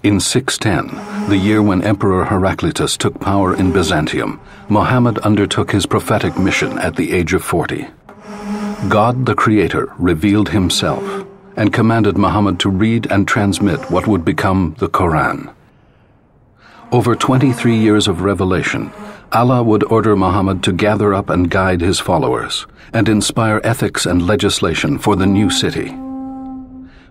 In 610, the year when Emperor Heraclius took power in Byzantium, Mohammed undertook his prophetic mission at the age of 40. God the Creator revealed himself and commanded Muhammad to read and transmit what would become the Koran. Over 23 years of revelation, Allah would order Muhammad to gather up and guide his followers and inspire ethics and legislation for the new city.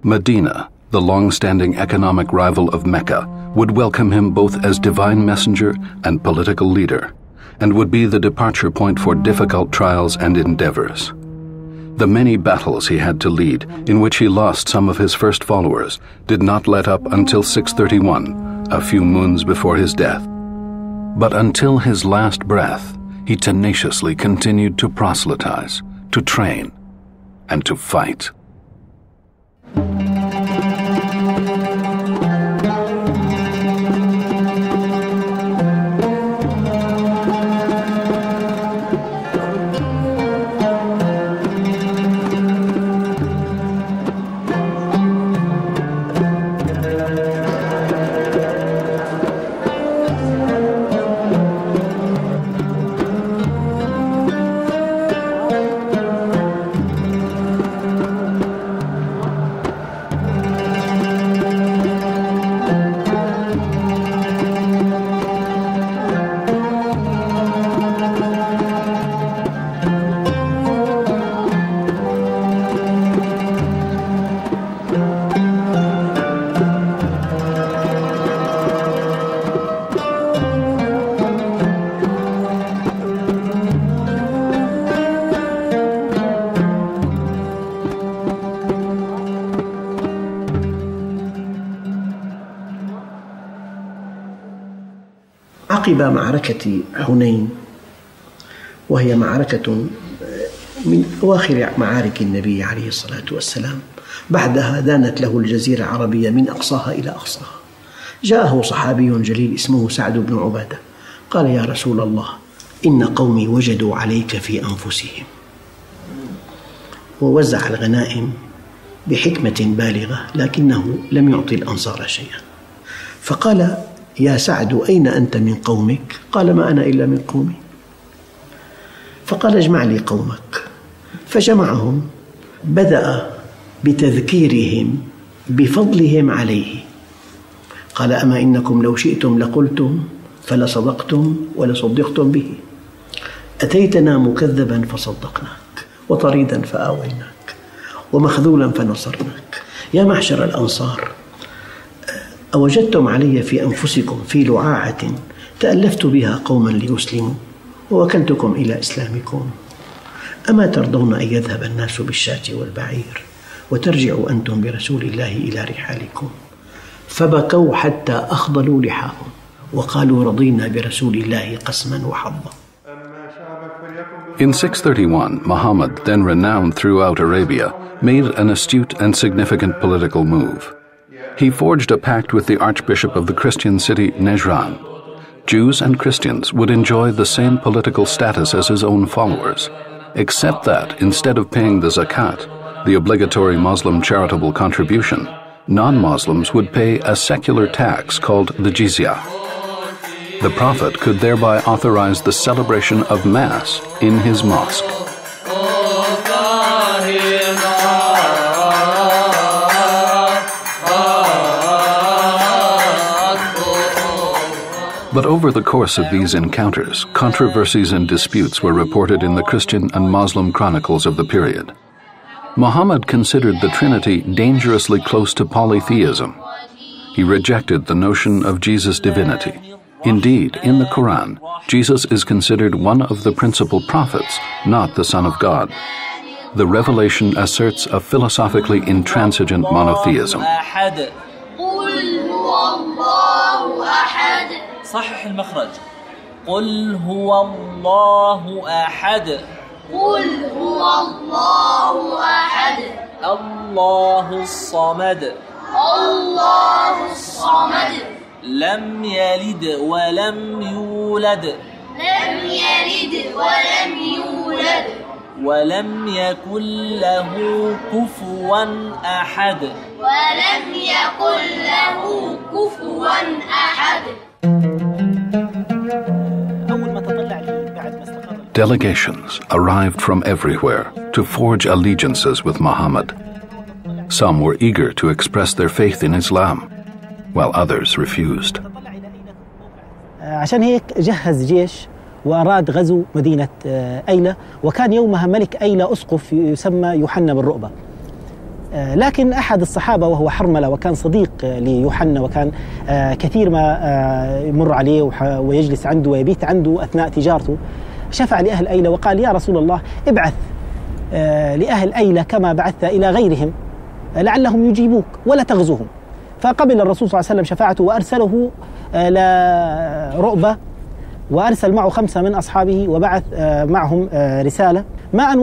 Medina, the long-standing economic rival of Mecca, would welcome him both as divine messenger and political leader, and would be the departure point for difficult trials and endeavors. The many battles he had to lead, in which he lost some of his first followers, did not let up until 631, a few moons before his death. But until his last breath, he tenaciously continued to proselytize, to train, and to fight. عقب معركة حنين، وهي معركة من أواخر معارك النبي عليه الصلاة والسلام، بعدها دانت له الجزيرة العربية من أقصاها إلى أقصاها. جاءه صحابي جليل اسمه سعد بن عبادة، قال: يا رسول الله، إن قومي وجدوا عليك في أنفسهم. ووزع الغنائم بحكمة بالغة، لكنه لم يعطي الأنصار شيئا. فقال: يا سعد، أين أنت من قومك؟ قال: ما أنا إلا من قومي. فقال: اجمع لي قومك. فجمعهم، بدأ بتذكيرهم بفضلهم عليه. قال: أما إنكم لو شئتم لقلتم فلصدقتم ولصدقتم به. أتيتنا مكذبا فصدقناك، وطريدا فآويناك، ومخذولا فنصرناك. يا معشر الأنصار، أوجدتم علي في أنفسكم في لعاعة تألفت بها قوما ليسلموا ووكلتكم إلى إسلامكم، أما ترضون أن يذهب الناس بالشاة والبعير وترجعوا أنتم برسول الله إلى رحالكم؟ فبكوا حتى أخضلوا لحاهم وقالوا: رضينا برسول الله قسما وحظا. In 631, Muhammad, then renowned throughout Arabia, made an astute and significant political move. He forged a pact with the archbishop of the Christian city Najran. Jews and Christians would enjoy the same political status as his own followers, except that instead of paying the zakat, the obligatory Muslim charitable contribution, non-Muslims would pay a secular tax called the jizya. The Prophet could thereby authorize the celebration of Mass in his mosque. But over the course of these encounters, controversies and disputes were reported in the Christian and Muslim chronicles of the period. Muhammad considered the Trinity dangerously close to polytheism. He rejected the notion of Jesus' divinity. Indeed, in the Koran, Jesus is considered one of the principal prophets, not the Son of God. The revelation asserts a philosophically intransigent monotheism. صحح المخرج. قل هو الله أحد. قل هو الله أحد. الله الصمد. الله الصمد. لم يلد ولم يولد. لم يلد ولم يولد. ولم يكن له كفوا أحد. ولم يكن له كفوا أحد. Delegations arrived from everywhere to forge allegiances with Muhammad. Some were eager to express their faith in Islam, while others refused. عشان هيك جهز جيش وأراد غزو مدينة أيلة، وكان يومها ملك أيلة أسقف يسمى يوحنا بن رؤبة. لكن أحد الصحابة وهو حرملة وكان صديق ليوحنا، وكان كثير ما يمر عليه ويجلس عنده ويبيت عنده أثناء تجارته، شفع لأهل أيلة وقال: يا رسول الله، ابعث لأهل أيلة كما بعثت إلى غيرهم لعلهم يجيبوك ولا تغزوهم. فقبل الرسول صلى الله عليه وسلم شفاعته وأرسله لرؤبة، وأرسل معه 5 من أصحابه وبعث معهم رسالة. ما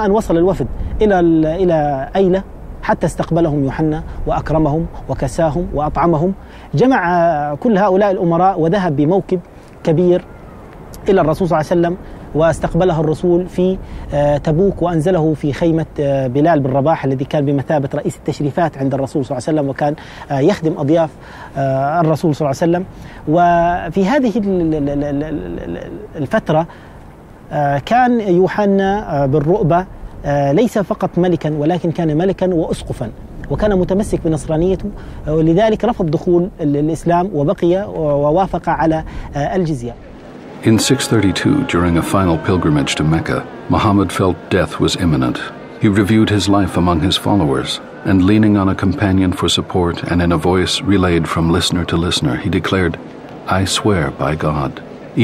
أن وصل الوفد إلى أيلة حتى استقبلهم يوحنا وأكرمهم وكساهم وأطعمهم. جمع كل هؤلاء الأمراء وذهب بموكب كبير إلى الرسول صلى الله عليه وسلم، واستقبله الرسول في تبوك وأنزله في خيمة بلال بن رباح الذي كان بمثابة رئيس التشريفات عند الرسول صلى الله عليه وسلم، وكان يخدم أضياف الرسول صلى الله عليه وسلم. وفي هذه الفترة كان يوحنا بن رؤبة ليس فقط ملكا، ولكن كان ملكا وأسقفا، وكان متمسك بنصرانيته، ولذلك رفض دخول الإسلام وبقي ووافق على الجزية. In 632, during a final pilgrimage to Mecca, Muhammad felt death was imminent. He reviewed his life among his followers, and leaning on a companion for support and in a voice relayed from listener to listener, he declared, "I swear by God,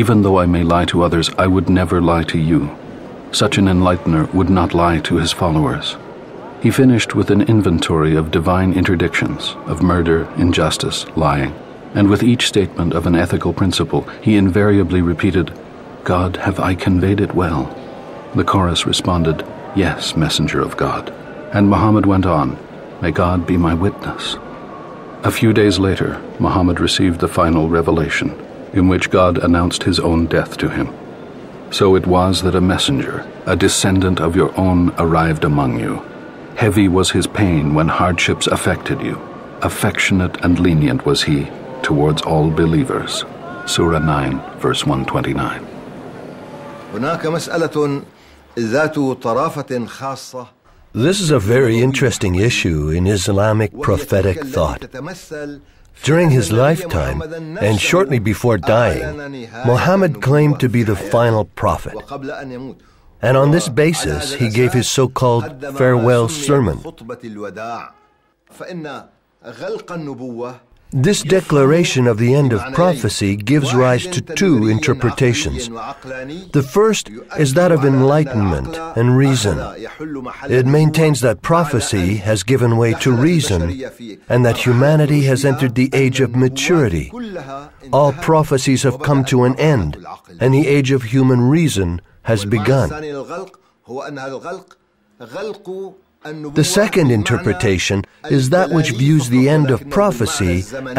even though I may lie to others, I would never lie to you." Such an enlightener would not lie to his followers. He finished with an inventory of divine interdictions, of murder, injustice, lying. And with each statement of an ethical principle, he invariably repeated, "God, have I conveyed it well?" The chorus responded, "Yes, Messenger of God." And Muhammad went on, "May God be my witness." A few days later, Muhammad received the final revelation, in which God announced his own death to him. "So it was that a messenger, a descendant of your own, arrived among you. Heavy was his pain when hardships affected you. Affectionate and lenient was he towards all believers." Surah 9, verse 129. This is a very interesting issue in Islamic prophetic thought. During his lifetime, and shortly before dying, Muhammad claimed to be the final prophet. And on this basis, he gave his so-called farewell sermon. This declaration of the end of prophecy gives rise to 2 interpretations. The first is that of enlightenment and reason. It maintains that prophecy has given way to reason and that humanity has entered the age of maturity. All prophecies have come to an end, and the age of human reason has begun. The second interpretation is that which views the end of prophecy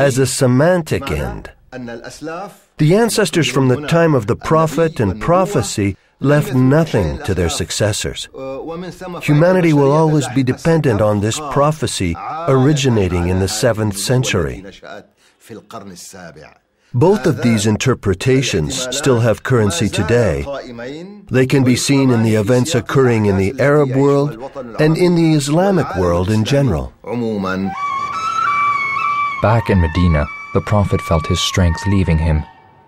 as a semantic end. The ancestors from the time of the prophet and prophecy left nothing to their successors. Humanity will always be dependent on this prophecy originating in the 7th century. Both of these interpretations still have currency today. They can be seen in the events occurring in the Arab world and in the Islamic world in general. Back in Medina, the Prophet felt his strength leaving him.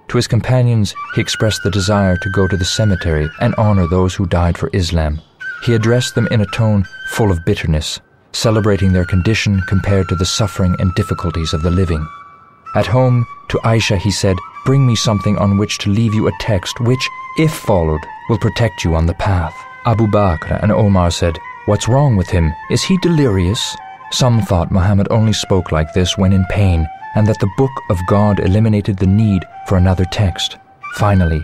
To his companions, he expressed the desire to go to the cemetery and honor those who died for Islam. He addressed them in a tone full of bitterness, celebrating their condition compared to the suffering and difficulties of the living. At home, to Aisha he said, "Bring me something on which to leave you a text which, if followed, will protect you on the path." Abu Bakr and Omar said, "What's wrong with him? Is he delirious?" Some thought Muhammad only spoke like this when in pain, and that the book of God eliminated the need for another text. Finally,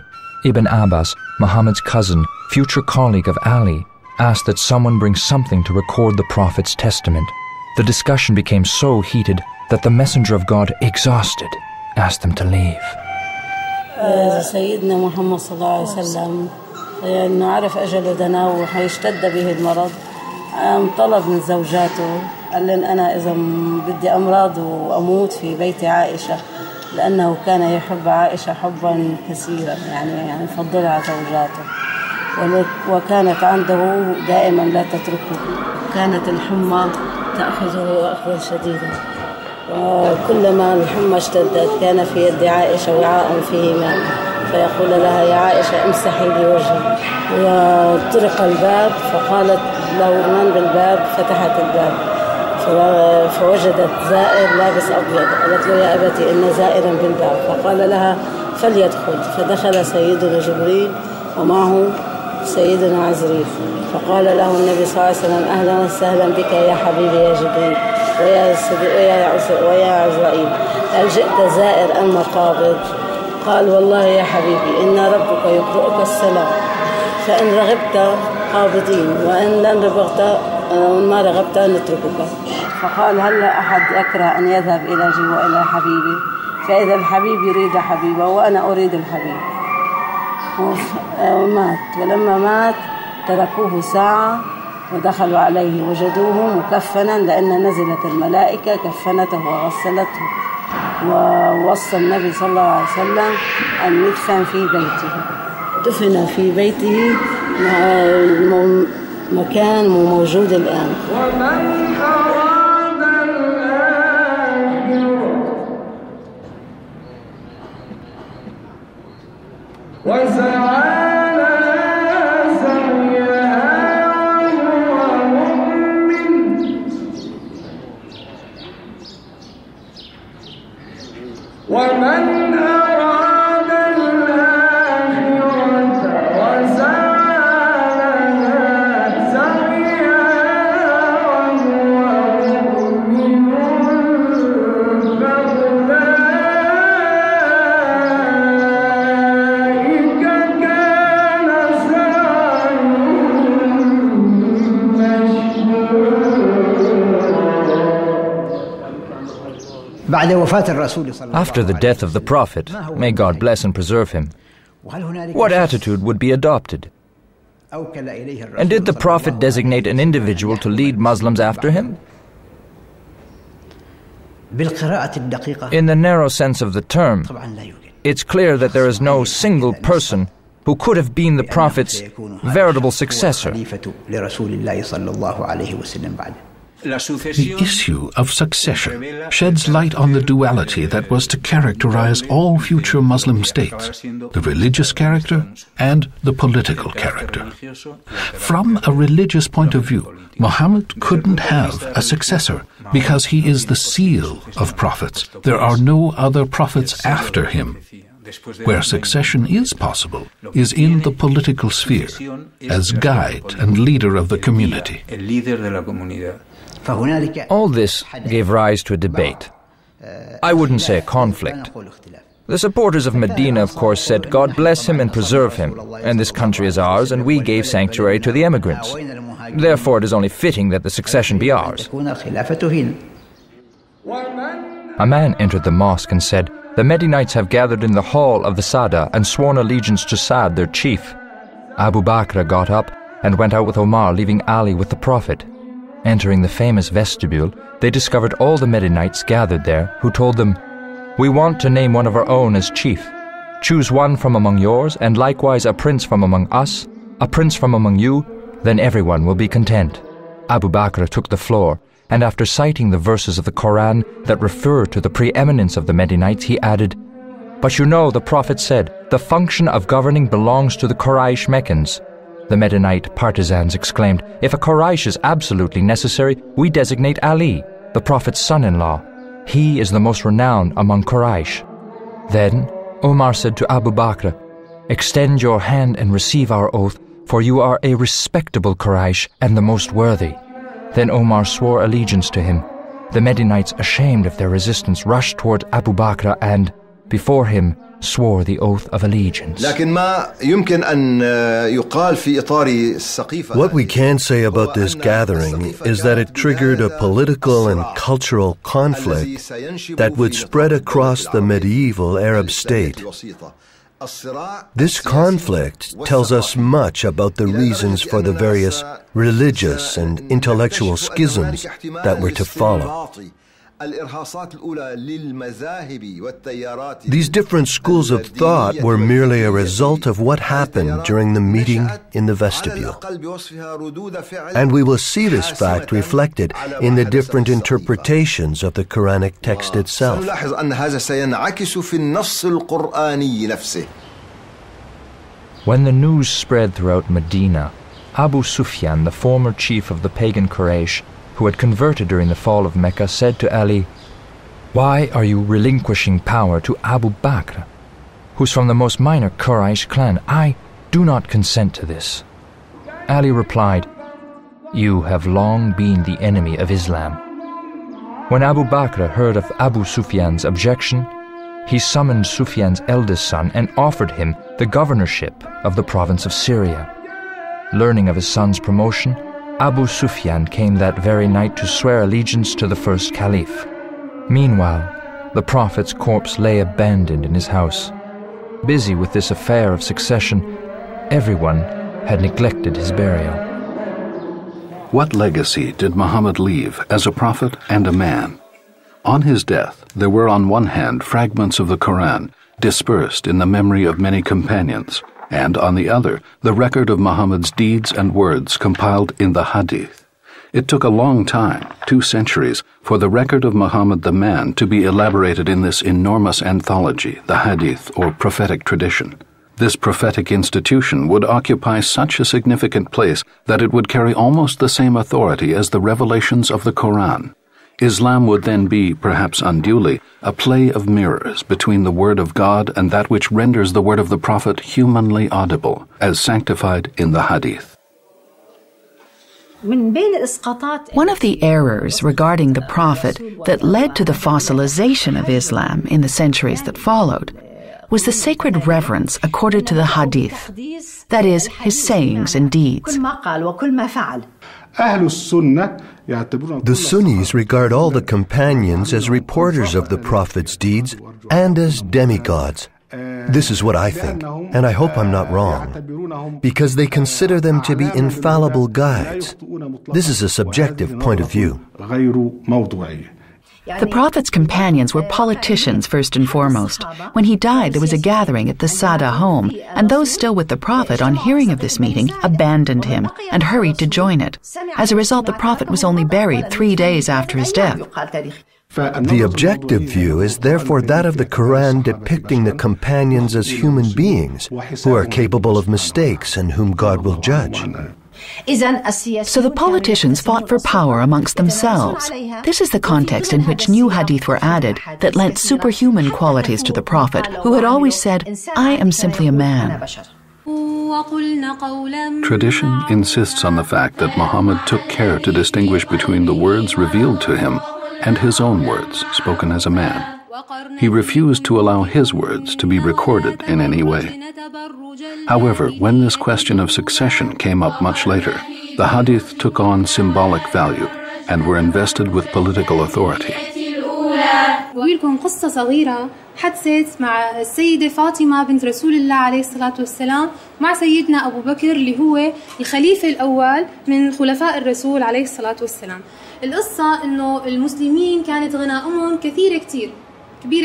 Ibn Abbas, Muhammad's cousin, future colleague of Ali, asked that someone bring something to record the Prophet's testament. The discussion became so heated that the Messenger of God, exhausted, asked them to leave. سيدنا محمد صلى الله عليه وسلم إنه عرف أجله دنا وهيشتد به المرض. طلب من زوجاته، قال لهم أنا إذا بدي أمراض وأموت في بيت عائشة، لأنه كان يحب عائشة حبا كثيرا، يعني يفضلها على زوجاته، وكانت عنده دائما لا تتركه. كانت الحمى تأخذه أخذا شديدا، وكلما الحمى اشتدت كان في يد عائشة وعاء فيه ماء، فيقول لها يا عائشة امسحي لي وجهي. وطرق الباب فقالت له من بالباب، فتحت الباب فوجدت زائر لابس أبيض. قالت له يا أبتي إن زائرا بالباب، فقال لها فليدخل. فدخل سيدنا جبريل ومعه سيدنا عزريل، فقال له النبي صلى الله عليه وسلم أهلا وسهلا بك يا حبيبي يا جبريل ويا عزرائيل، هل جئت زائر أم قابض؟ قال والله يا حبيبي إن ربك يقرؤك السلام، فإن رغبت قابضين وإن لم رغبت ما رغبت نتركك. فقال هل أحد يكره أن يذهب إلى إلى حبيبي؟ فإذا الحبيب يريد حبيبه وأنا أريد الحبيب. ومات، ولما مات تركوه ساعة ودخلوا عليه وجدوه مكفنا، لأن نزلت الملائكة كفنته وغسلته، ووصى النبي صلى الله عليه وسلم أن يدفن في بيته. دفن في بيته مكان موجود الآن. ومن أراد الآخرة وسعى لها سعيها وهو مؤمن ومن أراد الآخرة وسعى لها سعيها وهو مؤمن After the death of the Prophet, may God bless and preserve him, what attitude would be adopted? And did the Prophet designate an individual to lead Muslims after him? In the narrow sense of the term, it's clear that there is no single person who could have been the Prophet's veritable successor. The issue of succession sheds light on the duality that was to characterize all future Muslim states, the religious character and the political character. From a religious point of view, Muhammad couldn't have a successor because he is the seal of prophets. There are no other prophets after him. Where succession is possible is in the political sphere, as guide and leader of the community. All this gave rise to a debate. I wouldn't say a conflict. The supporters of Medina, of course, said, God bless him and preserve him, and this country is ours, and we gave sanctuary to the emigrants. Therefore, it is only fitting that the succession be ours. A man entered the mosque and said, the Medinites have gathered in the hall of the Sada and sworn allegiance to Sa'd, their chief. Abu Bakr got up and went out with Omar, leaving Ali with the Prophet. Entering the famous vestibule, they discovered all the Medinites gathered there, who told them, we want to name one of our own as chief. Choose one from among yours, and likewise a prince from among us, a prince from among you, then everyone will be content. Abu Bakr took the floor, and after citing the verses of the Koran that refer to the preeminence of the Medinites, he added, but you know the Prophet said, the function of governing belongs to the Quraysh Meccans. The Medinite partisans exclaimed, if a Quraysh is absolutely necessary, we designate Ali, the Prophet's son-in-law. He is the most renowned among Quraysh. Then Omar said to Abu Bakr, extend your hand and receive our oath, for you are a respectable Quraysh and the most worthy. Then Omar swore allegiance to him. The Medinites, ashamed of their resistance, rushed toward Abu Bakr and, before him, swore the oath of allegiance. What we can say about this gathering is that it triggered a political and cultural conflict that would spread across the medieval Arab state. This conflict tells us much about the reasons for the various religious and intellectual schisms that were to follow. These different schools of thought were merely a result of what happened during the meeting in the vestibule. And we will see this fact reflected in the different interpretations of the Quranic text itself. When the news spread throughout Medina, Abu Sufyan, the former chief of the pagan Quraysh, who had converted during the fall of Mecca, said to Ali, "Why are you relinquishing power to Abu Bakr, who's from the most minor Quraysh clan? I do not consent to this." Ali replied, "You have long been the enemy of Islam." When Abu Bakr heard of Abu Sufyan's objection, he summoned Sufyan's eldest son and offered him the governorship of the province of Syria. Learning of his son's promotion, Abu Sufyan came that very night to swear allegiance to the first caliph. Meanwhile, the Prophet's corpse lay abandoned in his house. Busy with this affair of succession, everyone had neglected his burial. What legacy did Muhammad leave as a prophet and a man? On his death, there were on one hand fragments of the Koran dispersed in the memory of many companions, and on the other, the record of Muhammad's deeds and words compiled in the Hadith. It took a long time, 2 centuries, for the record of Muhammad the man to be elaborated in this enormous anthology, the Hadith, or prophetic tradition. This prophetic institution would occupy such a significant place that it would carry almost the same authority as the revelations of the Koran. Islam would then be, perhaps unduly, a play of mirrors between the word of God and that which renders the word of the Prophet humanly audible, as sanctified in the Hadith. One of the errors regarding the Prophet that led to the fossilization of Islam in the centuries that followed was the sacred reverence accorded to the Hadith, that is, his sayings and deeds. The Sunnis regard all the companions as reporters of the Prophet's deeds and as demigods. This is what I think, and I hope I'm not wrong, because they consider them to be infallible guides. This is a subjective point of view. The Prophet's companions were politicians first and foremost. When he died, there was a gathering at the Sada home, and those still with the Prophet, on hearing of this meeting, abandoned him and hurried to join it. As a result, the Prophet was only buried 3 days after his death. The objective view is therefore that of the Quran depicting the companions as human beings who are capable of mistakes and whom God will judge. So the politicians fought for power amongst themselves. This is the context in which new hadith were added that lent superhuman qualities to the Prophet, who had always said, "I am simply a man." Tradition insists on the fact that Muhammad took care to distinguish between the words revealed to him and his own words spoken as a man. He refused to allow his words to be recorded in any way. However, when this question of succession came up much later, the hadith took on symbolic value and were invested with political authority. بقول لكم قصة صغيرة حدثت مع السيدة فاطمة بنت رسول الله عليه الصلاة والسلام مع سيدنا أبو بكر اللي هو الخليفة الأول من خلفاء الرسول عليه الصلاة والسلام. القصة إنه المسلمين كانت غنائمهم كبيرة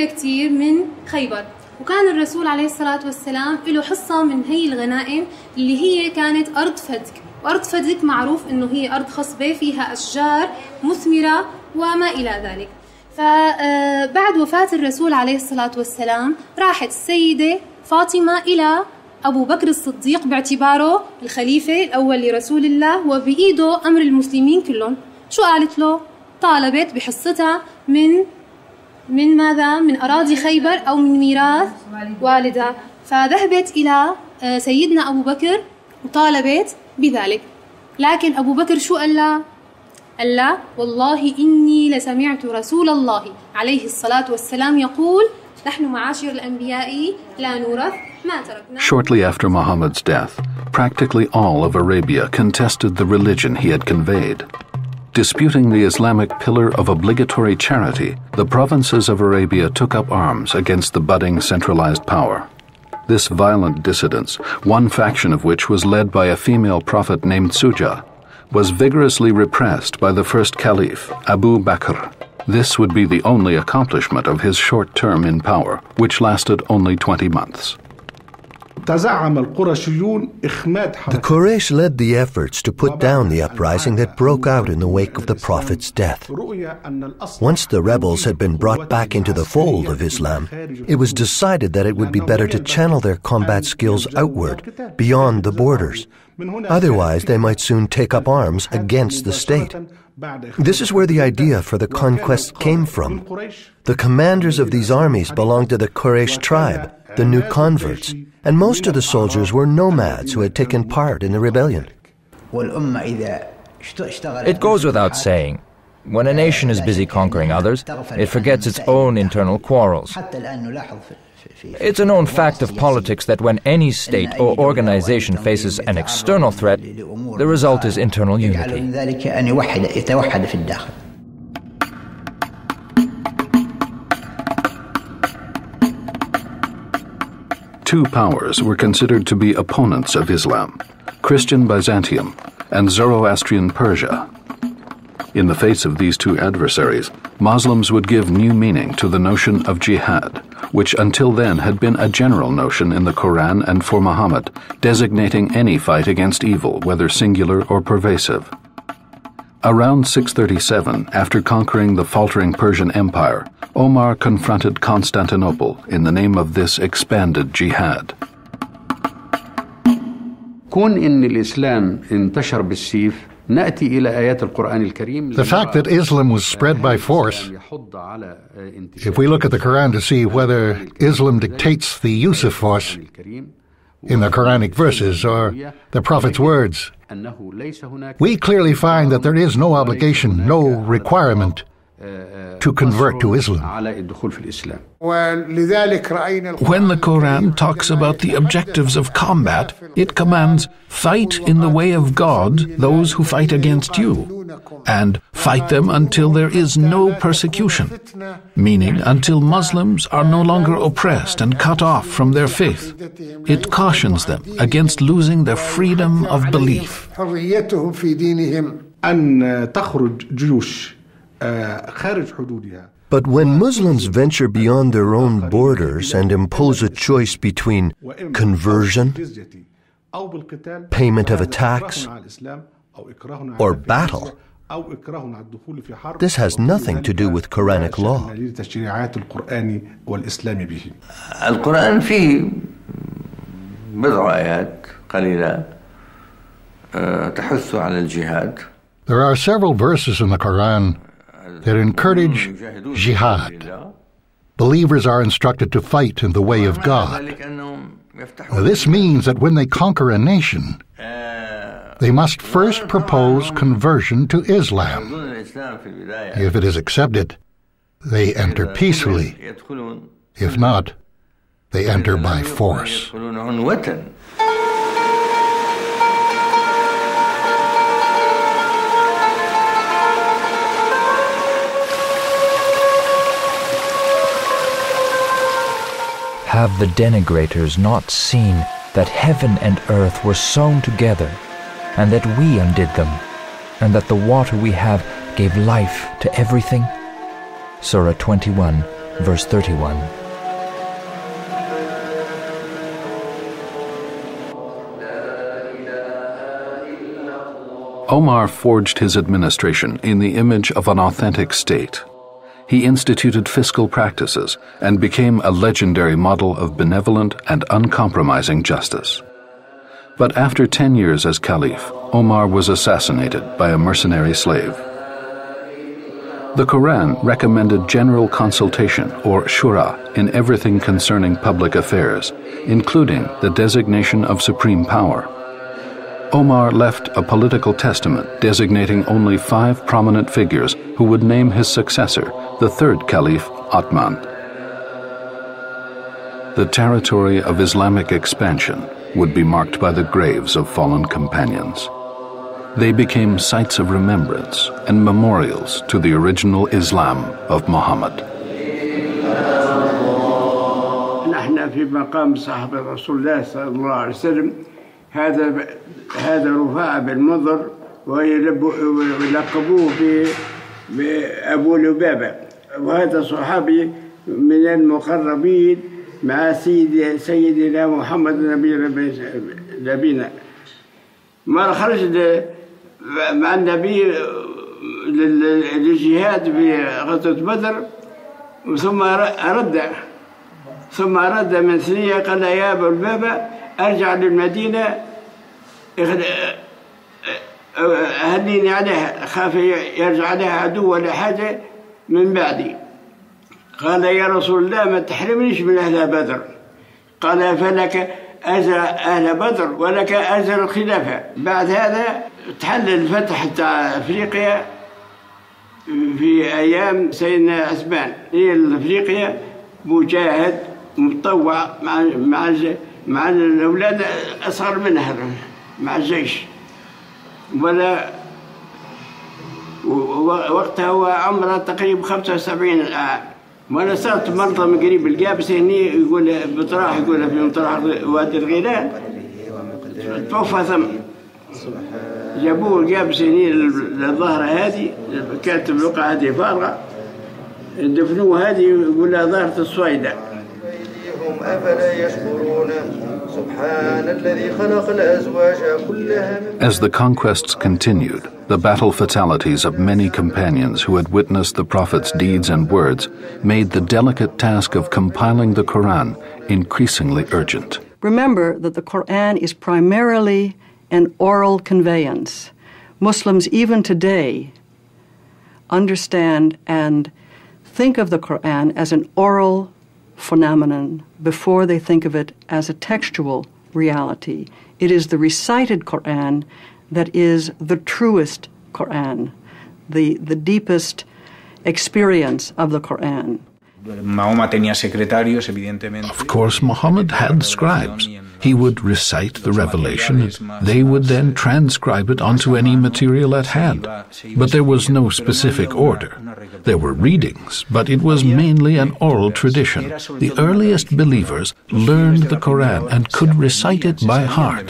كتير من خيبر، وكان الرسول عليه الصلاة والسلام له حصة من هي الغنائم اللي هي كانت أرض فدك، وأرض فدك معروف إنه هي أرض خصبة فيها أشجار مثمرة وما إلى ذلك. فبعد وفاة الرسول عليه الصلاة والسلام راحت السيدة فاطمة إلى أبو بكر الصديق باعتباره الخليفة الأول لرسول الله وبإيده أمر المسلمين كلهم. شو قالت له؟ طالبت بحصتها من ماذا؟ من أراضي خيبر أو من ميراث والدها. فذهبت إلى سيدنا أبو بكر وطالبت بذلك. لكن أبو بكر شو قال لها؟ قال لها: والله إني لسمعت رسول الله عليه الصلاة والسلام يقول نحن معاشر الأنبياء لا نورث ما تركنا. Shortly after Muhammad's death, practically all of Arabia contested the religion he had conveyed. Disputing the Islamic pillar of obligatory charity, the provinces of Arabia took up arms against the budding centralized power. This violent dissidence, one faction of which was led by a female prophet named Suja, was vigorously repressed by the first caliph, Abu Bakr. This would be the only accomplishment of his short term in power, which lasted only 20 months. The Quraysh led the efforts to put down the uprising that broke out in the wake of the Prophet's death. Once the rebels had been brought back into the fold of Islam, it was decided that it would be better to channel their combat skills outward, beyond the borders. Otherwise, they might soon take up arms against the state. This is where the idea for the conquest came from. The commanders of these armies belonged to the Quraysh tribe, the new converts, and most of the soldiers were nomads who had taken part in the rebellion. It goes without saying, when a nation is busy conquering others, it forgets its own internal quarrels. It's a known fact of politics that when any state or organization faces an external threat, the result is internal unity. Two powers were considered to be opponents of Islam, Christian Byzantium and Zoroastrian Persia. In the face of these two adversaries, Muslims would give new meaning to the notion of jihad, which until then had been a general notion in the Koran and for Muhammad, designating any fight against evil, whether singular or pervasive. Around 637, after conquering the faltering Persian Empire, Omar confronted Constantinople in the name of this expanded jihad. The fact that Islam was spread by force, if we look at the Quran to see whether Islam dictates the use of force in the Quranic verses or the Prophet's words, we clearly find that there is no obligation, no requirement to convert to Islam. When the Koran talks about the objectives of combat, it commands, fight in the way of God those who fight against you, and fight them until there is no persecution, meaning until Muslims are no longer oppressed and cut off from their faith. It cautions them against losing their freedom of belief. But when Muslims venture beyond their own borders and impose a choice between conversion, payment of a tax, or battle, this has nothing to do with Quranic law. القرآن فيه بضع آيات قليلة تحث على الجهاد. There are several verses in the Quran that encourage jihad. Believers are instructed to fight in the way of God. This means that when they conquer a nation, they must first propose conversion to Islam. If it is accepted, they enter peacefully. If not, they enter by force. Have the denigrators not seen that heaven and earth were sewn together, and that we undid them, and that the water we have gave life to everything? Surah 21, verse 31. Omar forged his administration in the image of an authentic state. He instituted fiscal practices and became a legendary model of benevolent and uncompromising justice. But after 10 years as caliph, Omar was assassinated by a mercenary slave. The Quran recommended general consultation, or shura, in everything concerning public affairs, including the designation of supreme power. Omar left a political testament designating only 5 prominent figures who would name his successor, the third caliph, Uthman. The territory of Islamic expansion would be marked by the graves of fallen companions. They became sites of remembrance and memorials to the original Islam of Muhammad. كان في مقام صحابة رسول الله صلى الله عليه وسلم هذا رفاعة بن مضر ويلقبوه بأبو لبابة، وهذا صحابي من المقربين مع سيدنا محمد نبينا. ما خرج مع النبي للجهاد في غزوة بدر، ثم رد من ثنية قال يا أبو لبابة أرجع للمدينة أهليني عليها، خاف يرجع عليها عدو ولا حاجة من بعدي. قال يا رسول الله ما تحرمنيش من أهل بدر. قال فلك أجر أهل بدر ولك أجر الخلافة. بعد هذا تحل الفتح تاع أفريقيا في أيام سيدنا عثمان. هي أفريقيا مجاهد متطوع مع الأولاد أصغر منها مع الجيش، ولا وقتها هو عمره تقريبا 75 عام. وانا صرت مرضى من قريب القابس هني يقول بطراح، يقول في مطرح وادي الغيلان، توفى ثم. جابوه القابس هني للظهرة هذه، كانت البقعة هذه فارغة، دفنوه هذه يقول لها ظهرة الصويدة. As the conquests continued, the battle fatalities of many companions who had witnessed the Prophet's deeds and words made the delicate task of compiling the Quran increasingly urgent. Remember that the Quran is primarily an oral conveyance. Muslims even today understand and think of the Quran as an oral phenomenon before they think of it as a textual reality. It is the recited Quran that is the truest Quran, the deepest experience of the Quran. Of course, Muhammad had scribes. He would recite the revelation, and they would then transcribe it onto any material at hand. But there was no specific order. There were readings, but it was mainly an oral tradition. The earliest believers learned the Quran and could recite it by heart.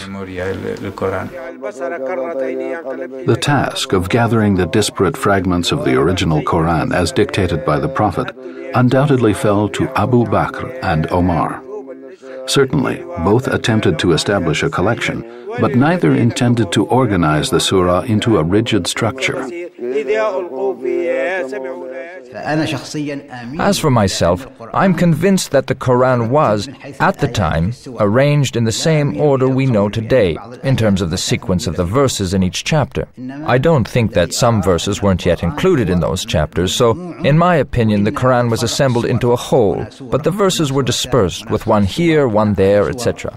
The task of gathering the disparate fragments of the original Quran as dictated by the Prophet undoubtedly fell to Abu Bakr and Omar. Certainly, both attempted to establish a collection, but neither intended to organize the surah into a rigid structure. As for myself, I'm convinced that the Quran was, at the time, arranged in the same order we know today, in terms of the sequence of the verses in each chapter. I don't think that some verses weren't yet included in those chapters, so, in my opinion, the Quran was assembled into a whole, but the verses were dispersed, with one here, one there, etc.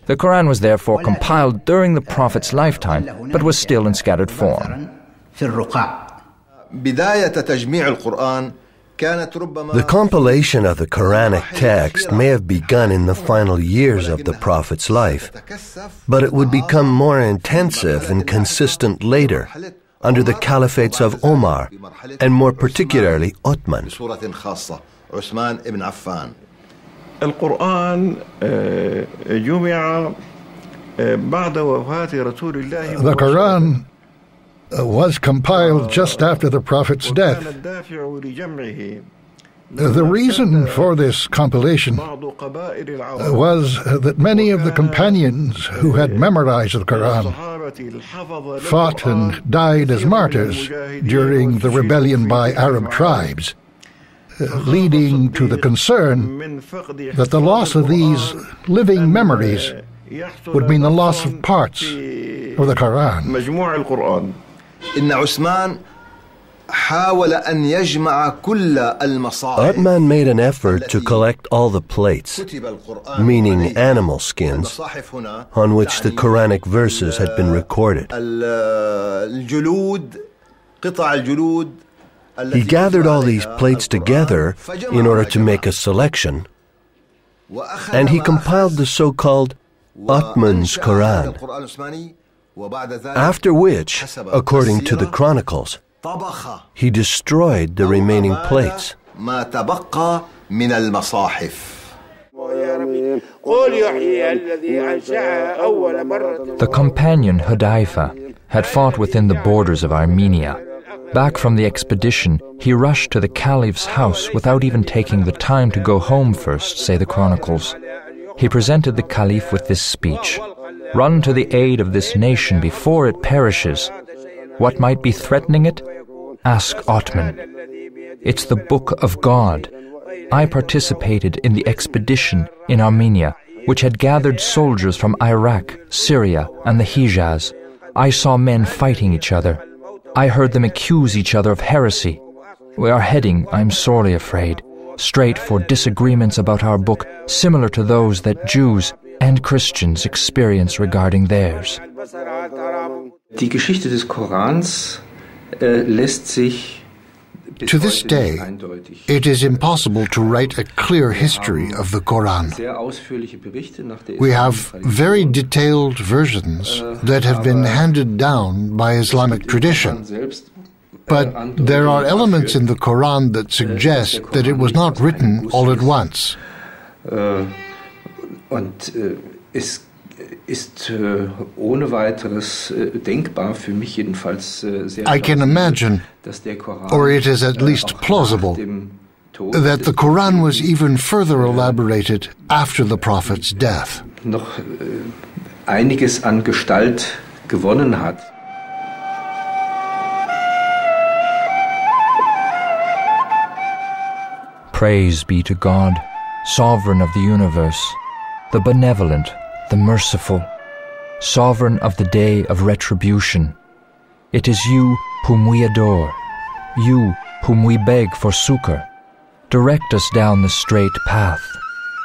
The Quran was therefore compiled during the Prophet's lifetime, but was still in scattered form. The compilation of the Quranic text may have begun in the final years of the Prophet's life, but it would become more intensive and consistent later, under the caliphates of Omar, and more particularly Uthman. The Quran was compiled just after the Prophet's death. The reason for this compilation was that many of the companions who had memorized the Quran fought and died as martyrs during the rebellion by Arab tribes, leading to the concern that the loss of these living memories would mean the loss of parts of the Quran. Uthman made an effort to collect all the plates, meaning animal skins, on which the Quranic verses had been recorded. He gathered all these plates together in order to make a selection, and he compiled the so-called Uthman's Quran, after which, according to the Chronicles, He destroyed the remaining plates. ما تبقى من المصاحف. The companion Hudayfa had fought within the borders of Armenia. Back from the expedition, he rushed to the Caliph's house without even taking the time to go home first, say the Chronicles. He presented the Caliph with this speech: "Run to the aid of this nation before it perishes. What might be threatening it? Ask Otman. It's the Book of God. I participated in the expedition in Armenia, which had gathered soldiers from Iraq, Syria, and the Hijaz. I saw men fighting each other. I heard them accuse each other of heresy. We are heading, I'm sorely afraid, straight for disagreements about our book similar to those that Jews and Christians experience regarding theirs." Die Geschichte des Korans lässt sich To this day, it is impossible to write a clear history of the Koran. We have very detailed versions that have been handed down by Islamic tradition. But there are elements in the Koran that suggest that it was not written all at once. I can imagine, or it is at least plausible, that the Quran was even further elaborated after the Prophet's death. Noch einiges an Gestalt gewonnen hat. Praise be to God, Sovereign of the universe, the benevolent, the merciful, Sovereign of the day of retribution. It is you whom we adore, you whom we beg for succor. Direct us down the straight path,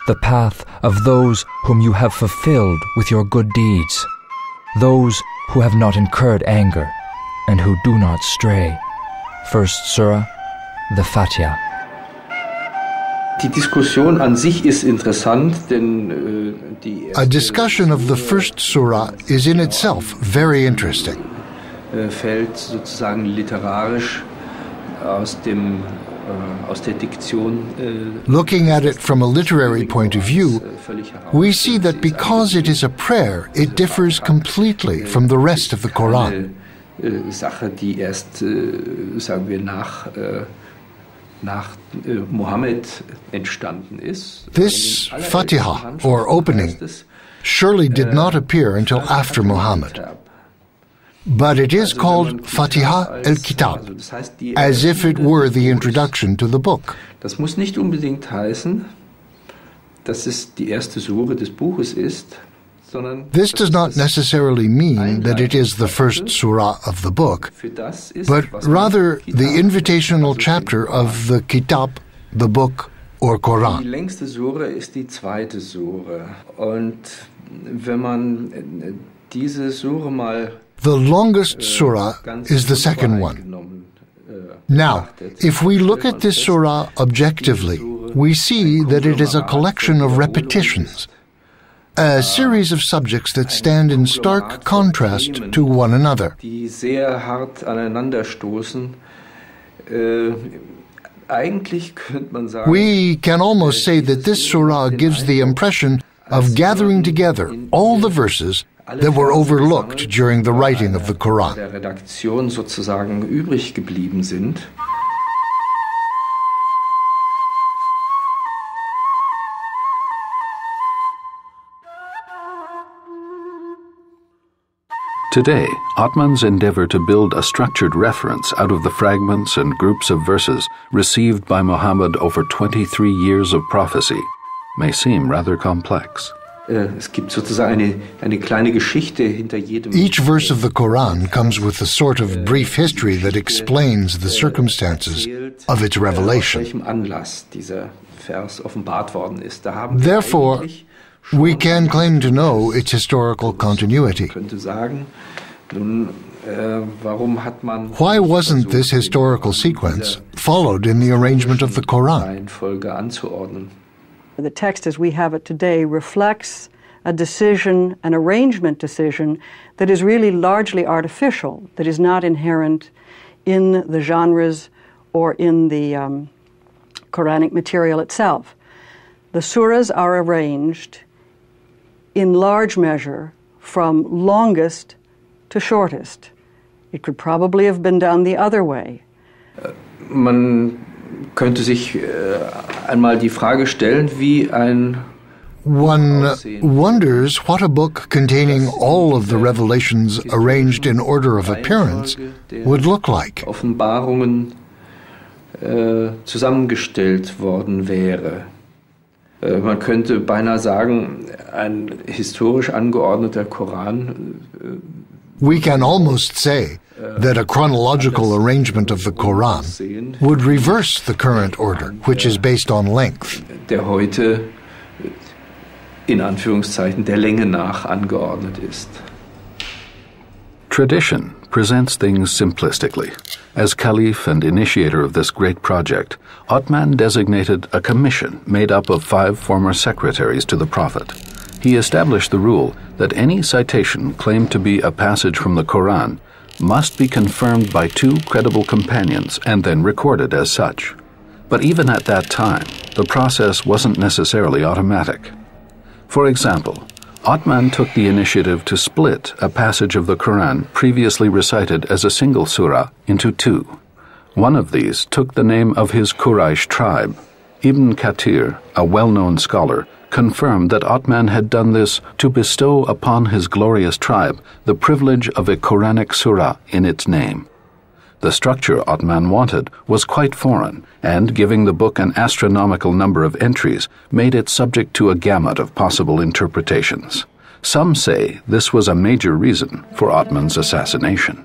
the path of those whom you have fulfilled with your good deeds, those who have not incurred anger and who do not stray. First Surah, the Fatiha. Die Diskussion an sich ist interessant, denn a discussion of the first surah is in itself very interesting. Fällt sozusagen literarisch aus der Diktion. Looking at it from a literary point of view, we see that because it is a prayer, it differs completely from the rest of the Quran. Sache, die erst, sagen wir, nach Mohammed entstanden ist. This Fatiha, or opening, surely did not appear until after Muhammad. But it is called Fatiha al-Kitab, as if it were the introduction to the book. Das muss nicht unbedingt heißen, dass es die erste Sure des Buches ist. This does not necessarily mean that it is the first surah of the book, but rather the invitational chapter of the Kitab, the book, or Quran. Die längste Sure ist die zweite Sure. Und wenn man diese Sure mal the longest surah is the second one. Now, if we look at this surah objectively, we see that it is a collection of repetitions, a series of subjects that stand in stark contrast to one another. Die sehr hart aneinanderstoßen. Eigentlich könnte man sagen, we can almost say that this surah gives the impression of gathering together all the verses that were overlooked during the writing of the Quran. Der Redaktion sozusagen übrig geblieben sind. Today, Otman's endeavor to build a structured reference out of the fragments and groups of verses received by Muhammad over 23 years of prophecy may seem rather complex. Es gibt sozusagen eine kleine Geschichte hinter jedem. Each verse of the Quran comes with a sort of brief history that explains the circumstances of its revelation. Aus welchem Anlass dieser Vers offenbart worden ist. Therefore, we can claim to know its historical continuity. Why wasn't this historical sequence followed in the arrangement of the Quran? The text as we have it today reflects a decision, an arrangement decision, that is really largely artificial, that is not inherent in the genres or in the Quranic material itself. The surahs are arranged in large measure from longest to shortest. It could probably have been done the other way. Man könnte sich einmal die Frage stellen, wie ein One wonders what a book containing all of the revelations arranged in order of appearance would look like. Offenbarungen zusammengestellt worden wäre. Man könnte beinahe sagen, ein historisch angeordneter Koran. We can almost say that a chronological arrangement of the Koran would reverse the current order, which is based on length. Der heute in Anführungszeichen der Länge nach angeordnet ist. Tradition presents things simplistically. As caliph and initiator of this great project, Othman designated a commission made up of 5 former secretaries to the Prophet. He established the rule that any citation claimed to be a passage from the Koran must be confirmed by 2 credible companions and then recorded as such. But even at that time, the process wasn't necessarily automatic. For example, Othman took the initiative to split a passage of the Quran previously recited as a single surah into 2. One of these took the name of his Quraysh tribe. Ibn Kathir, a well-known scholar, confirmed that Othman had done this to bestow upon his glorious tribe the privilege of a Quranic surah in its name. The structure Othman wanted was quite foreign, and giving the book an astronomical number of entries made it subject to a gamut of possible interpretations. Some say this was a major reason for Othman's assassination.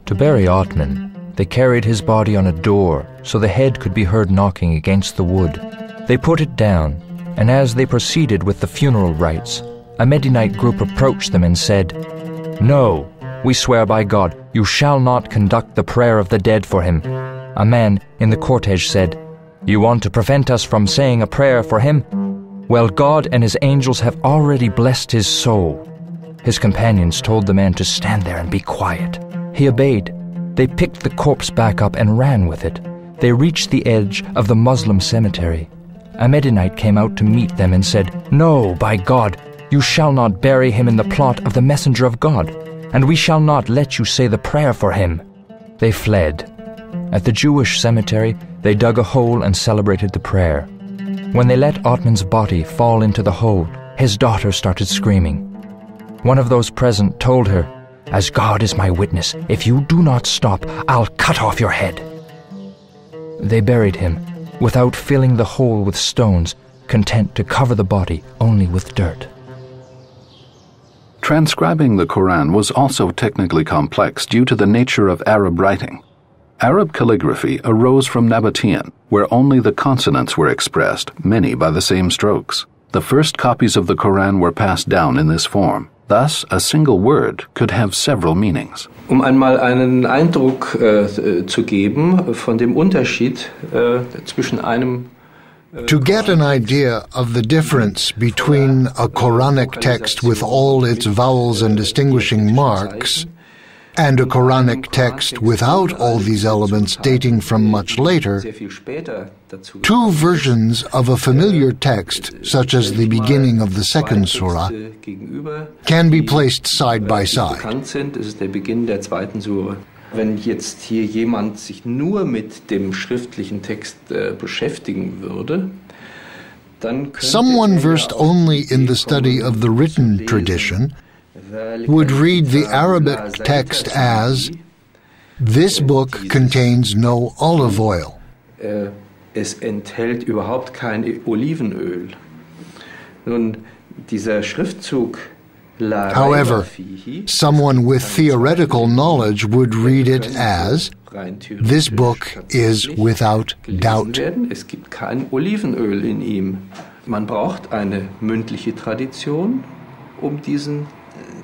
To bury Othman, they carried his body on a door so the head could be heard knocking against the wood. They put it down, and as they proceeded with the funeral rites, a Medinite group approached them and said, "No, we swear by God, you shall not conduct the prayer of the dead for him." A man in the cortege said, "You want to prevent us from saying a prayer for him? Well, God and his angels have already blessed his soul." His companions told the man to stand there and be quiet. He obeyed. They picked the corpse back up and ran with it. They reached the edge of the Muslim cemetery. A Medinite came out to meet them and said, "No, by God, you shall not bury him in the plot of the messenger of God, and we shall not let you say the prayer for him." They fled. At the Jewish cemetery, they dug a hole and celebrated the prayer. When they let Othman's body fall into the hole, his daughter started screaming. One of those present told her, "As God is my witness, if you do not stop, I'll cut off your head." They buried him without filling the hole with stones, content to cover the body only with dirt. Transcribing the Quran was also technically complex due to the nature of Arab writing. Arab calligraphy arose from Nabatean, where only the consonants were expressed, many by the same strokes. The first copies of the Quran were passed down in this form. Thus, a single word could have several meanings. Einmal einen Eindruck zu geben von dem Unterschied zwischen einem To get an idea of the difference between a Quranic text with all its vowels and distinguishing marks and a Quranic text without all these elements dating from much later, 2 versions of a familiar text, such as the beginning of the second surah, can be placed side by side. Wenn jetzt hier jemand sich nur mit dem schriftlichen Text beschäftigen würde, dann someone versed only in the study of the written tradition would read the Arabic text as, "This book contains no olive oil." Es enthält überhaupt kein Olivenöl. Nun, dieser Schriftzug However, someone with theoretical knowledge would read it as, "This book is without doubt." Es gibt kein Olivenöl in ihm. Man braucht eine mündliche Tradition, diesen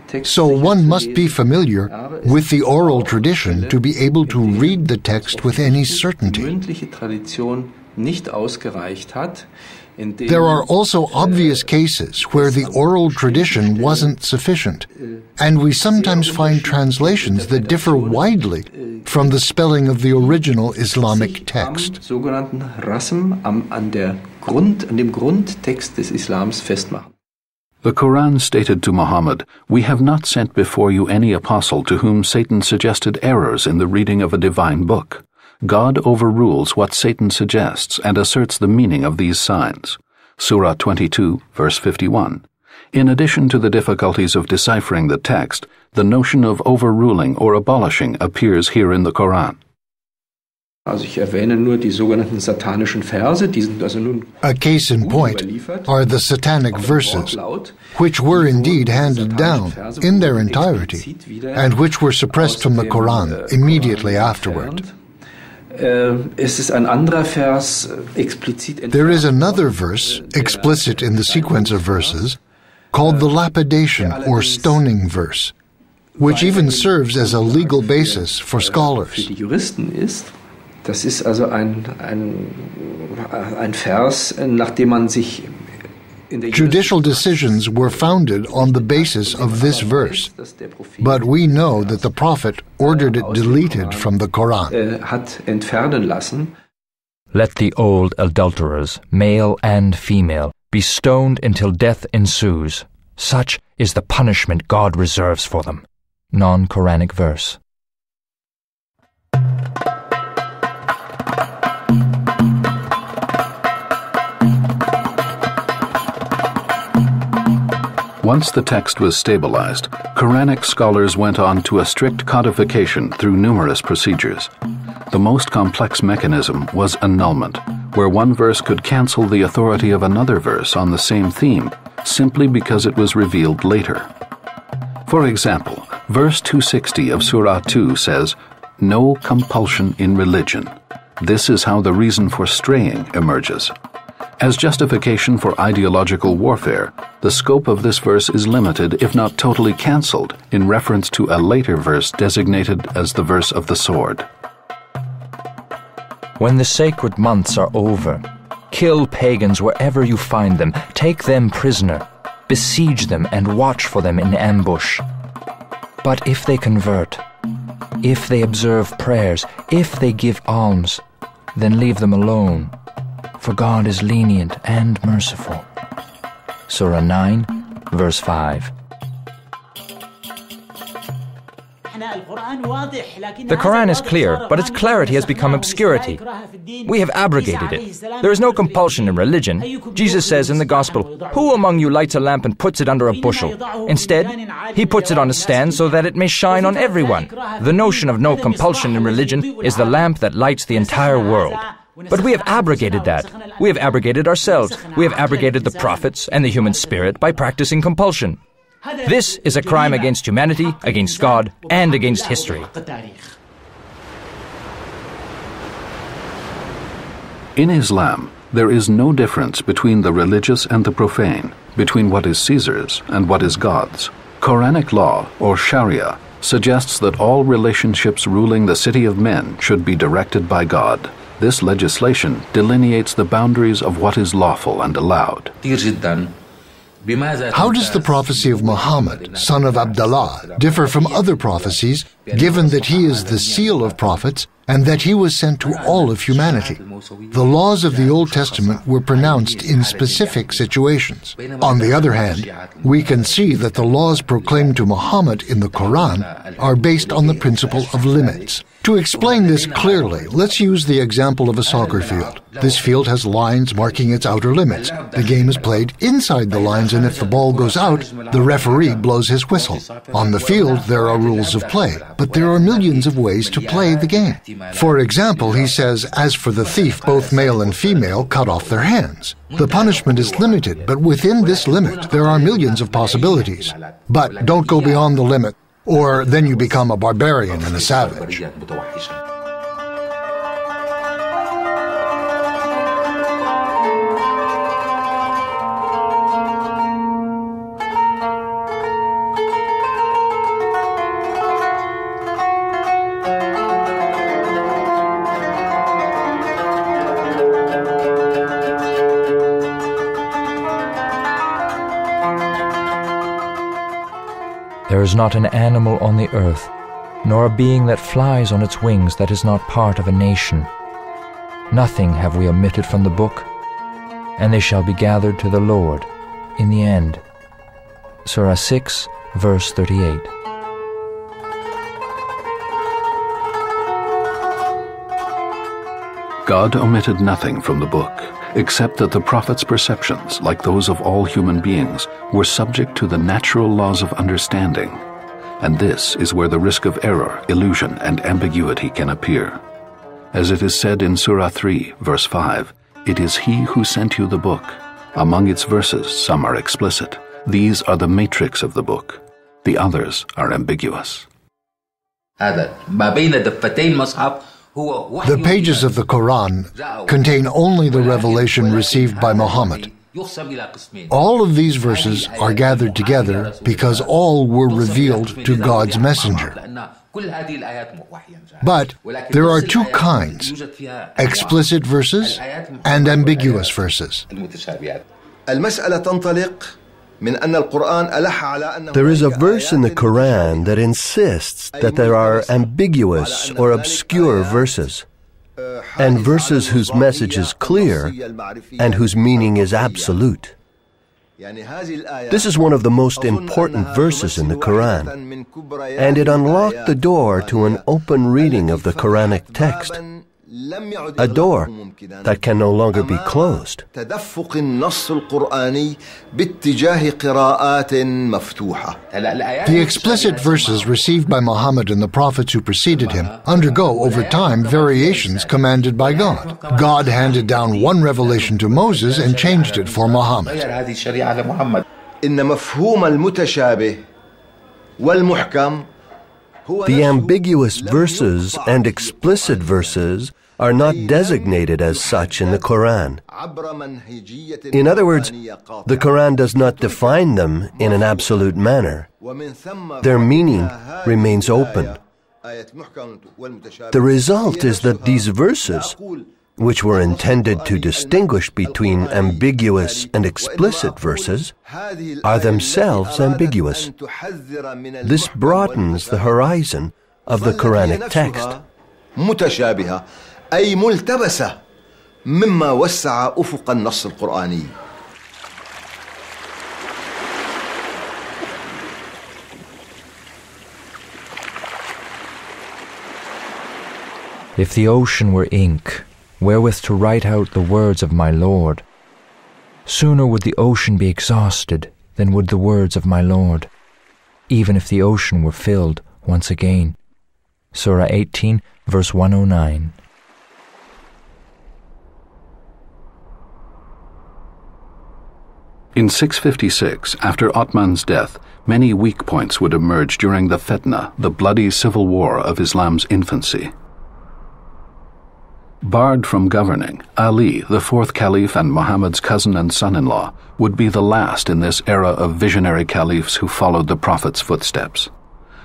Text. So one must be familiar with the oral tradition to be able to read the text with any certainty. Mündliche Tradition nicht ausgereicht hat. There are also obvious cases where the oral tradition wasn't sufficient, and we sometimes find translations that differ widely from the spelling of the original Islamic text. Sogenannten Rasm an dem Grundtext des Islams festmachen. The Koran stated to Muhammad, "We have not sent before you any apostle to whom Satan suggested errors in the reading of a divine book. God overrules what Satan suggests and asserts the meaning of these signs." Surah 22, verse 51. In addition to the difficulties of deciphering the text, the notion of overruling or abolishing appears here in the Koran. Also ich erwähne nur die sogenannten satanischen Verse, die sind also nun A case in point are the satanic verses, which were indeed handed down in their entirety, and which were suppressed from the Koran immediately afterward. Es ist ein anderer Vers explizit. There is another verse, explicit in the sequence of verses, called the lapidation or stoning verse, which even serves as a legal basis for scholars. Das ist also ein Vers, nach dem man sich Judicial decisions were founded on the basis of this verse, but we know that the Prophet ordered it deleted from the Quran. Hat entfernen lassen. Let the old adulterers, male and female, be stoned until death ensues. Such is the punishment God reserves for them. Non-Quranic verse. Once the text was stabilized, Quranic scholars went on to a strict codification through numerous procedures. The most complex mechanism was annulment, where one verse could cancel the authority of another verse on the same theme simply because it was revealed later. For example, verse 260 of Surah 2 says, "No compulsion in religion." This is how the reason for straying emerges. As justification for ideological warfare, the scope of this verse is limited, if not totally cancelled, in reference to a later verse designated as the verse of the sword. When the sacred months are over, kill pagans wherever you find them, take them prisoner, besiege them and watch for them in ambush. But if they convert, if they observe prayers, if they give alms, then leave them alone. For God is lenient and merciful. Surah 9, verse 5. The Quran is clear, but its clarity has become obscurity. We have abrogated it. There is no compulsion in religion. Jesus says in the Gospel, "Who among you lights a lamp and puts it under a bushel? Instead, he puts it on a stand so that it may shine on everyone." The notion of no compulsion in religion is the lamp that lights the entire world. But we have abrogated that. We have abrogated ourselves. We have abrogated the prophets and the human spirit by practicing compulsion. This is a crime against humanity, against God, and against history. In Islam, there is no difference between the religious and the profane, between what is Caesar's and what is God's. Quranic law, or Sharia, suggests that all relationships ruling the city of men should be directed by God. This legislation delineates the boundaries of what is lawful and allowed. How does the prophecy of Muhammad, son of Abdullah, differ from other prophecies, given that he is the seal of prophets and that he was sent to all of humanity? The laws of the Old Testament were pronounced in specific situations. On the other hand, we can see that the laws proclaimed to Muhammad in the Quran are based on the principle of limits. To explain this clearly, let's use the example of a soccer field. This field has lines marking its outer limits. The game is played inside the lines, and if the ball goes out, the referee blows his whistle. On the field, there are rules of play, but there are millions of ways to play the game. For example, he says, "As for the thief, both male and female cut off their hands." The punishment is limited, but within this limit, there are millions of possibilities. But don't go beyond the limit, or then you become a barbarian and a savage. There is not an animal on the earth, nor a being that flies on its wings that is not part of a nation. Nothing have we omitted from the book, and they shall be gathered to the Lord in the end. Surah 6, verse 38. God omitted nothing from the book, except that the prophet's perceptions, like those of all human beings, were subject to the natural laws of understanding. And this is where the risk of error, illusion, and ambiguity can appear. As it is said in Surah 3, verse 5, "It is He who sent you the book. Among its verses, some are explicit. These are the matrix of the book. The others are ambiguous." The pages of the Koran contain only the revelation received by Muhammad. All of these verses are gathered together because all were revealed to God's messenger. But there are two kinds: explicit verses and ambiguous verses. There is a verse in the Quran that insists that there are ambiguous or obscure verses, and verses whose message is clear and whose meaning is absolute. This is one of the most important verses in the Quran, and it unlocked the door to an open reading of the Quranic text, a door that can no longer be closed. The explicit verses received by Muhammad and the prophets who preceded him undergo over time variations commanded by God. God handed down one revelation to Moses and changed it for Muhammad. The ambiguous verses and explicit verses are not designated as such in the Quran. In other words, the Quran does not define them in an absolute manner. Their meaning remains open. The result is that these verses, which were intended to distinguish between ambiguous and explicit verses, are themselves ambiguous. This broadens the horizon of the Quranic text. أي ملتبسة مما وسع أفق النص القرآني. If the ocean were ink, wherewith to write out the words of my Lord, sooner would the ocean be exhausted than would the words of my Lord, even if the ocean were filled once again. Surah 18, verse 109. In 656, after Othman's death, many weak points would emerge during the Fitna, the bloody civil war of Islam's infancy. Barred from governing, Ali, the fourth caliph and Muhammad's cousin and son-in-law, would be the last in this era of visionary caliphs who followed the Prophet's footsteps.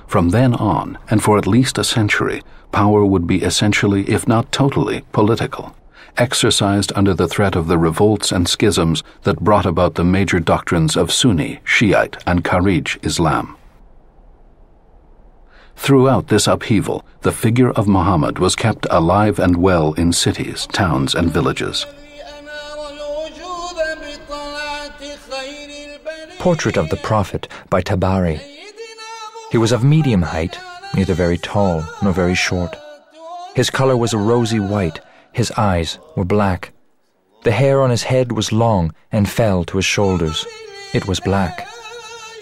From then on, and for at least a century, power would be essentially, if not totally, political, exercised under the threat of the revolts and schisms that brought about the major doctrines of Sunni, Shiite, and Kharij Islam. Throughout this upheaval, the figure of Muhammad was kept alive and well in cities, towns, and villages. Portrait of the Prophet by Tabari. He was of medium height, neither very tall nor very short. His color was a rosy white. His eyes were black. The hair on his head was long and fell to his shoulders. It was black.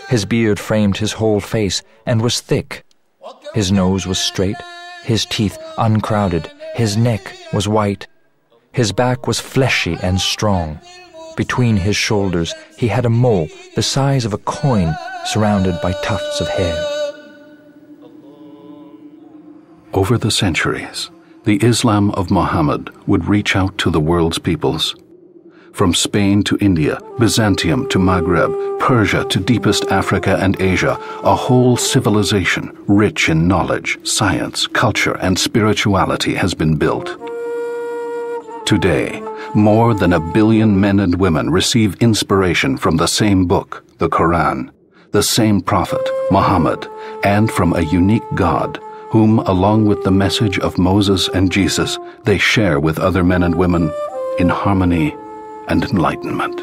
His beard framed his whole face and was thick. His nose was straight, his teeth uncrowded, his neck was white. His back was fleshy and strong. Between his shoulders he had a mole the size of a coin surrounded by tufts of hair. Over the centuries, the Islam of Muhammad would reach out to the world's peoples. From Spain to India, Byzantium to Maghreb, Persia to deepest Africa and Asia, a whole civilization rich in knowledge, science, culture, and spirituality has been built. Today, more than 1 billion men and women receive inspiration from the same book, the Quran, the same prophet, Mohammed, and from a unique God, whom, along with the message of Moses and Jesus, they share with other men and women in harmony and enlightenment.